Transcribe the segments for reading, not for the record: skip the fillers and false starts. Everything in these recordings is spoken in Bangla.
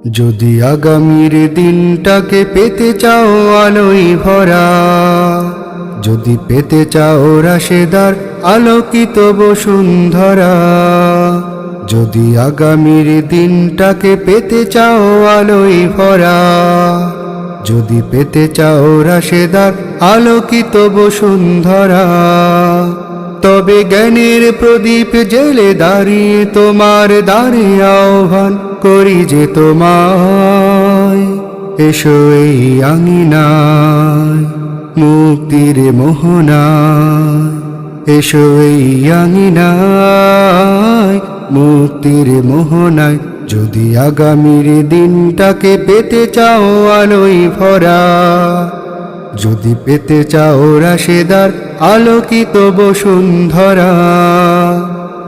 যদি আগামীর দিনটাকে পেতে চাও আলোয় ভরা, যদি পেতে চাও রাশেদার আলোকিত বসুন্ধরা, যদি আগামীর দিনটাকে পেতে চাও আলোয় ভরা, যদি পেতে চাও রাশেদার আলোকিত বসুন্ধরা, তবে জ্ঞানের প্রদীপ জেলে দাঁড়িয়ে তোমার দ্বারে আহ্বান করি যে তোমায়, এসো এই আঙিনায় মুক্তির মোহনায়, এসো এই আঙিনায় মুক্তির মোহনায়। যদি আগামীর দিনটাকে পেতে চাও আলোয় ভরা, যদি পেতে চাও রাশেদার আলোকিত বসুন্ধরা,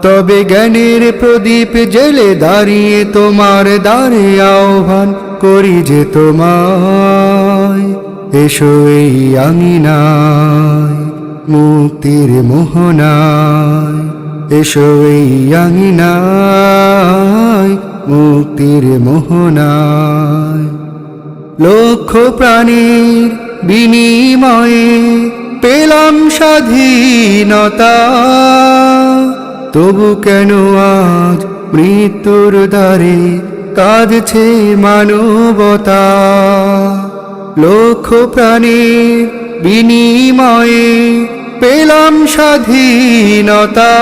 তবে জ্ঞানের প্রদীপ জেলে দাঁড়িয়ে তোমার দ্বারে আহ্বান করি যে তোমায়, এসো এই আঙিনায় মুক্তির মোহনায়, এসো এই আঙিনায় মুক্তির মোহনায়। লক্ষ প্রাণীর বিনিময়ে পেলাম স্বাধীনতা, তবু কেন আজ মৃত্যুর দ্বারে কাঁদছে মানবতা। লক্ষ প্রাণীর বিনিময়ে পেলাম স্বাধীনতা,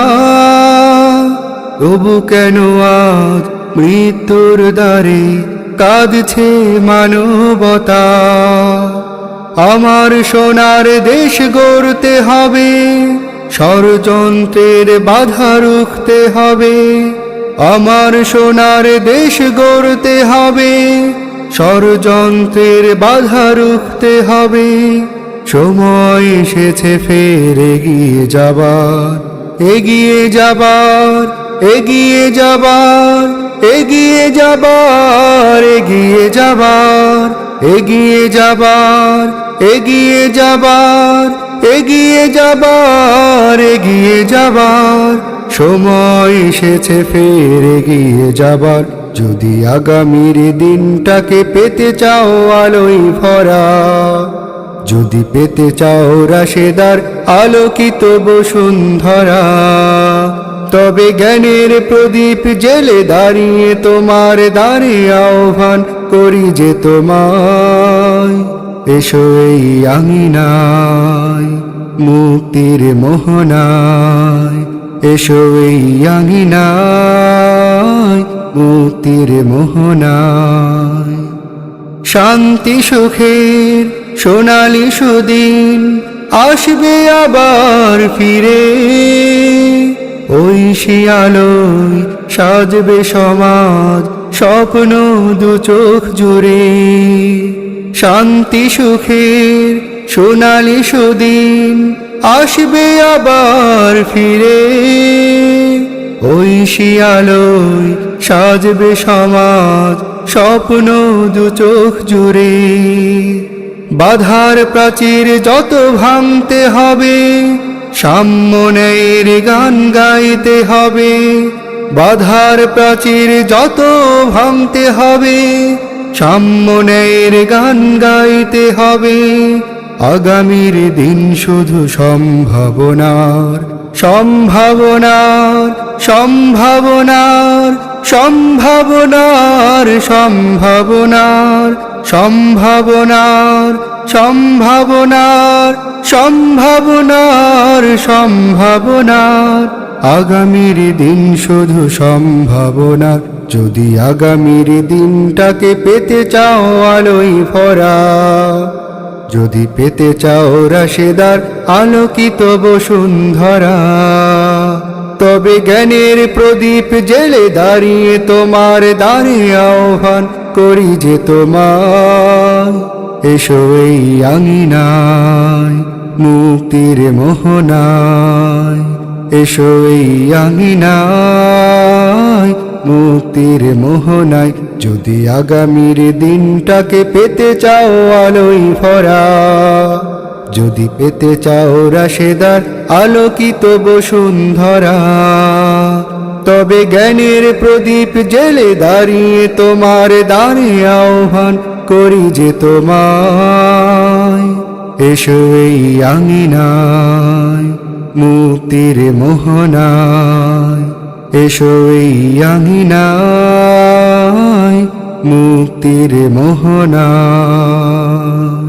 তবু কেন আজ মৃত্যুর দ্বারে কাঁদছে মানবতা। আমার সোনার দেশ গড়তে হবে, ষড়যন্ত্রের বাধা রুখতে হবে। আমার সোনার দেশ গড়তে হবে, ষড়যন্ত্রের বাধা রুখতে হবে। সময় এসেছে ফের এগিয়ে যাবার, এগিয়ে যাবার, এগিয়ে যাবার, এগিয়ে যাবার, এগিয়ে যাবার, এগিয়ে যাবার, এগিয়ে যাবার, এগিয়ে যাবার, এগিয়ে যাবার। সময় এসেছে ফের এগিয়ে যাবার। যদি আগামীর দিনটাকে পেতে চাও আলোয় ভরা, যদি পেতে চাও রাশেদার আলোকিত বসুন্ধরা, তবে জ্ঞানের প্রদীপ জেলে দাঁড়িয়ে তোমার দ্বারে আহ্বান করি যে তোমায়, এসো এই আঙিনায় মুক্তির মোহনায়, এসো এই আঙিনায় মুক্তির মোহনায়। শান্তি সুখের সোনালি সুদিন আসবে আবার ফিরে, ওই শিয়ালোয় সাজবে সমাজ স্বপ্ন দু চোখ জুড়ে। শান্তি সুখের সোনালি সুদিন আসবে আবার ফিরে, ওই শিয়ালোয় সাজবে সমাজ স্বপ্ন দু চোখ জুড়ে। বাধার প্রাচীর যত ভাঙতে হবে, সাম্য ন্যায়ের গান গাইতে হবে। বাধার প্রাচীর যত ভাঙতে হবে, সাম্য ন্যায়ের গান গাইতে হবে। আগামীর দিন শুধু সম্ভাবনার, সম্ভাবনার, সম্ভাবনার, সম্ভাবনার, সম্ভাবনার, সম্ভাবনার, সম্ভাবনার, সম্ভাবনার, সম্ভাবনার। আগামীর দিন শুধু সম্ভাবনার। যদি আগামীর দিনটাকে পেতে চাও আলোয় ভরা, যদি পেতে চাও রাশেদার আলোকিত বসুন্ধরা, তবে জ্ঞানের প্রদীপ জেলে দাঁড়িয়ে তোমার দ্বারে আহ্বান করি যে তোমায়, এসো এই আঙিনায় মুক্তির মোহনায়, এসো এই আঙিনায় মুক্তির মোহনায়। যদি আগামীর দিনটাকে পেতে চাও আলোয় ভরা, যদি পেতে চাও রাশেদার আলোকিত বসুন্ধরা, তবে জ্ঞানের প্রদীপ জেলে দাঁড়িয়ে তোমার দ্বারে আহ্বান করি যে তোমায়, এসো এই আঙিনায় মুক্তির মোহনায়, এসো এই আঙিনায় মুক্তির মোহনায়।